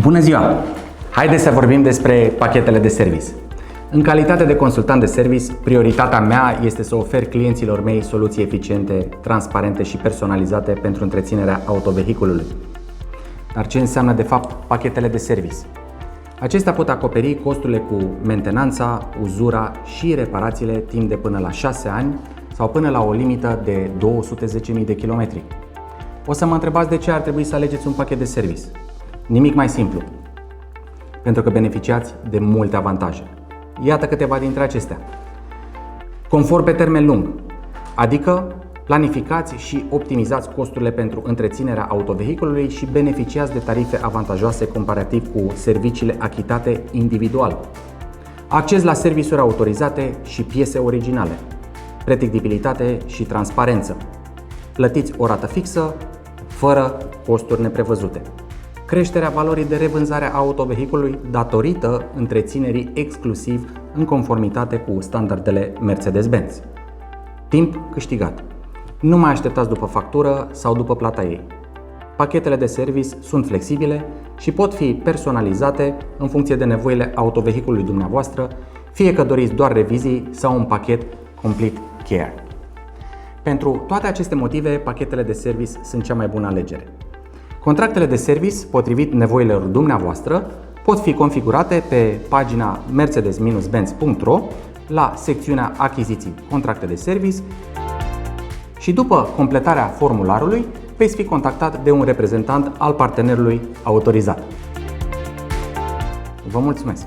Bună ziua! Haideți să vorbim despre pachetele de service. În calitate de consultant de service, prioritatea mea este să ofer clienților mei soluții eficiente, transparente și personalizate pentru întreținerea autovehiculului. Dar ce înseamnă de fapt pachetele de service? Acestea pot acoperi costurile cu mentenanța, uzura și reparațiile timp de până la 6 ani sau până la o limită de 210.000 de kilometri. O să mă întrebați de ce ar trebui să alegeți un pachet de service. Nimic mai simplu, pentru că beneficiați de multe avantaje. Iată câteva dintre acestea. Confort pe termen lung, adică planificați și optimizați costurile pentru întreținerea autovehiculului și beneficiați de tarife avantajoase comparativ cu serviciile achitate individual. Acces la serviciuri autorizate și piese originale, predictibilitate și transparență. Plătiți o rată fixă, fără costuri neprevăzute. Creșterea valorii de revânzare a autovehiculului datorită întreținerii exclusiv în conformitate cu standardele Mercedes-Benz. Timp câștigat. Nu mai așteptați după factură sau după plata ei. Pachetele de service sunt flexibile și pot fi personalizate în funcție de nevoile autovehiculului dumneavoastră, fie că doriți doar revizii sau un pachet Complete Care. Pentru toate aceste motive, pachetele de service sunt cea mai bună alegere. Contractele de service, potrivit nevoilor dumneavoastră, pot fi configurate pe pagina mercedes-benz.ro la secțiunea Achiziții Contracte de service și după completarea formularului veți fi contactat de un reprezentant al partenerului autorizat. Vă mulțumesc!